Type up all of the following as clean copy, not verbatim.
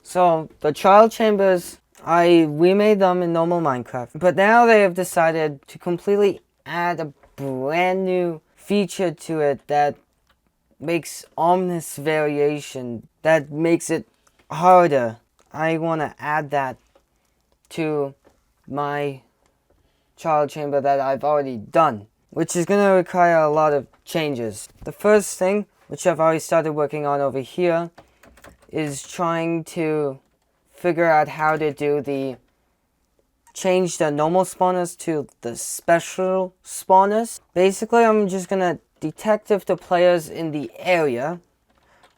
So the trial chambers, I remade them in normal Minecraft, but now they have decided to completely add a brand new feature to it that makes ominous variation, that makes it harder. I want to add that to my trial chamber that I've already done, which is going to require a lot of changes. The first thing, which I've already started working on over here, is trying to figure out how to change the normal spawners to the special spawners. Basically, I'm just gonna detect if the player's in the area,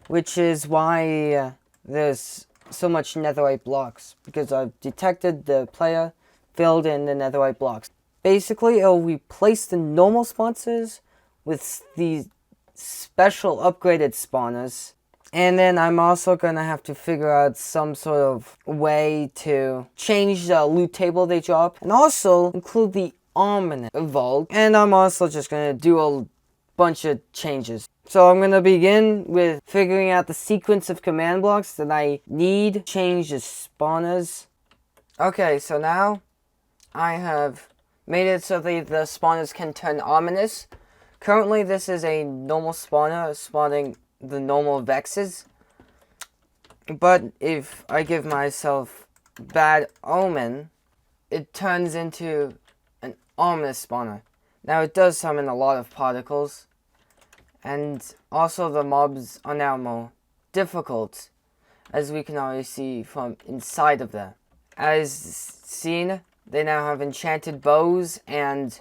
which is why there's so much netherite blocks, because I've detected the player filled in the netherite blocks. Basically, it'll replace the normal spawners with the special upgraded spawners. And then I'm also gonna have to figure out some sort of way to change the loot table they drop, and also include the ominous vault. And I'm also just gonna do a bunch of changes. So I'm gonna begin with figuring out the sequence of command blocks that I need to change the spawners. Okay, so now I have made it so that the spawners can turn ominous. Currently, this is a normal spawner spawning the normal vexes, but if I give myself bad omen, it turns into an ominous spawner. Now it does summon a lot of particles, and also the mobs are now more difficult, as we can already see from inside of them. As seen, they now have enchanted bows and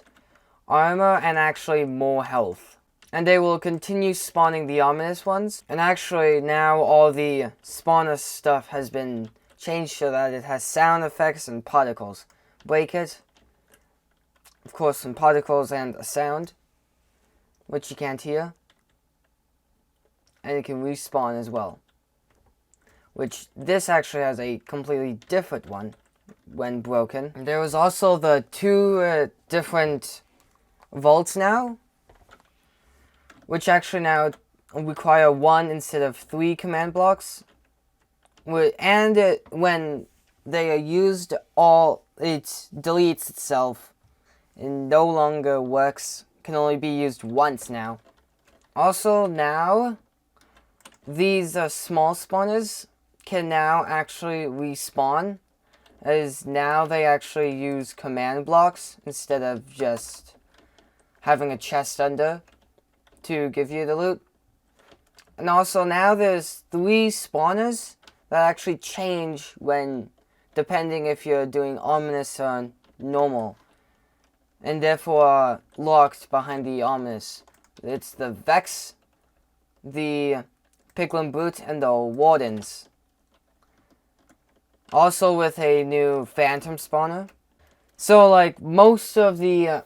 armor and actually more health. And they will continue spawning the ominous ones. And actually now all the spawner stuff has been changed so that it has sound effects and particles. Break it. Of course, some particles and a sound, which you can't hear. And it can respawn as well. Which this actually has a completely different one when broken. There was also the two different vaults now, which actually now require 1 instead of 3 command blocks. And when they are used, it deletes itself and no longer works. Can only be used once now. Also now, these small spawners can now actually respawn, as now they actually use command blocks instead of just having a chest under to give you the loot. And also now there's 3 spawners that actually change when, depending if you're doing ominous or normal, and therefore are locked behind the ominous. It's the Vex, the Piglin Brute, and the Wardens. Also with a new Phantom spawner. So like most of the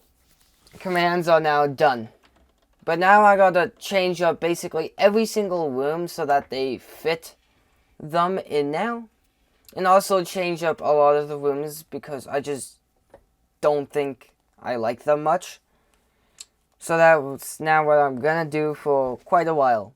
commands are now done. But now I gotta change up basically every single room so that they fit them in now. And also change up a lot of the rooms because I just don't think I like them much. So that's now what I'm gonna do for quite a while.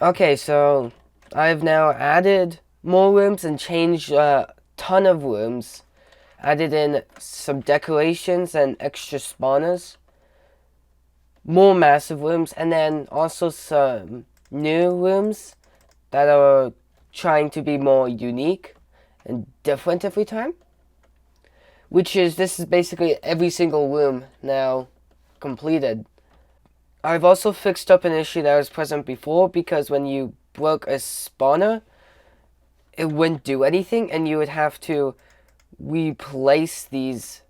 Okay, so I've now added more rooms and changed a ton of rooms. added in some decorations and extra spawners, more massive rooms, and then also some new rooms that are trying to be more unique and different every time. This is basically every single room now completed. I've also fixed up an issue that was present before, because when you broke a spawner, it wouldn't do anything, and you would have to replace these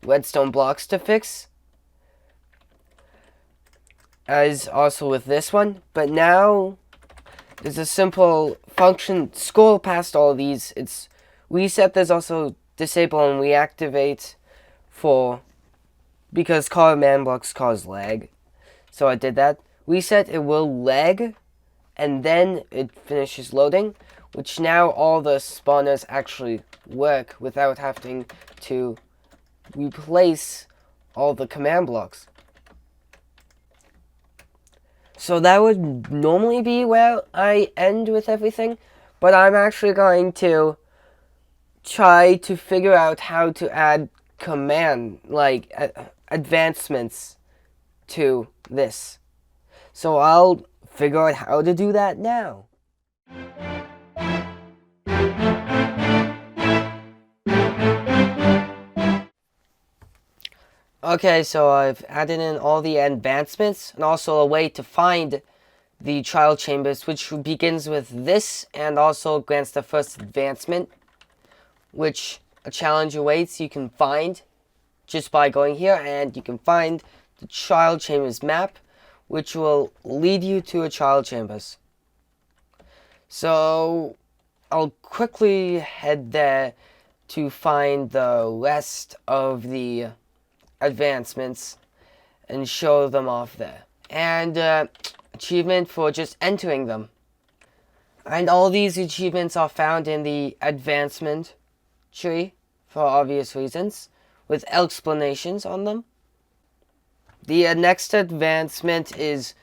redstone blocks to fix, as also with this one. But now there's a simple function, scroll past all of these. It's reset. There's also disable and reactivate because command blocks cause lag. So I did that. Reset, it will lag, and then it finishes loading, which now all the spawners actually work without having to replace all the command blocks. So that would normally be where I end with everything, but I'm actually going to try to figure out how to add advancements to this. So I'll figure out how to do that now. Okay, so I've added in all the advancements and also a way to find the trial chambers, which begins with this and also grants the first advancement, which a challenge awaits. You can find just by going here, and you can find the trial chambers map, which will lead you to a trial chambers. So I'll quickly head there to find the rest of the advancements and show them off there, and achievement for just entering them. And all these achievements are found in the advancement tree for obvious reasons, with explanations on them. The next advancement is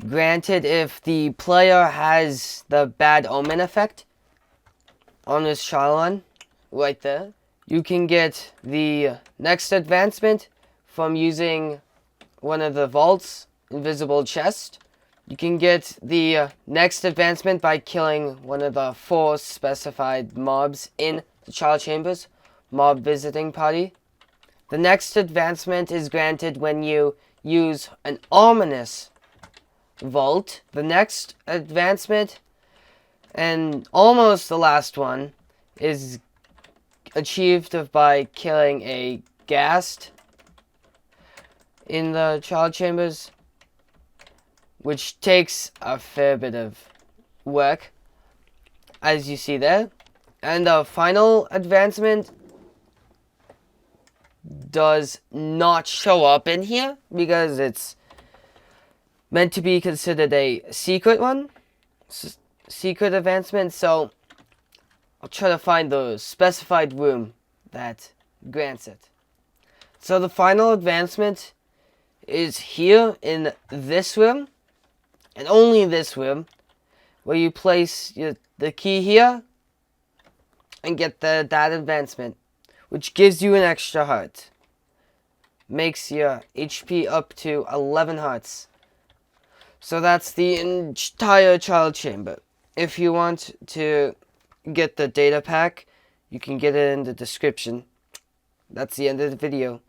granted if the player has the bad omen effect on this Shylan right there. You can get the next advancement from using one of the vault's invisible chest. You can get the next advancement by killing one of the 4 specified mobs in the trial chambers, mob visiting party. The next advancement is granted when you use an ominous vault. The next advancement, and almost the last one, is achieved by killing a ghast in the trial chambers, which takes a fair bit of work, as you see there. And the final advancement does not show up in here because it's meant to be considered a secret one, secret advancement. So I'll try to find the specified room that grants it. So the final advancement is here in this room, and only this room, where you place the key here and get that advancement, which gives you an extra heart. Makes your HP up to 11 hearts. So that's the entire trial chamber. If you want to get the data pack, you can get it in the description. That's the end of the video.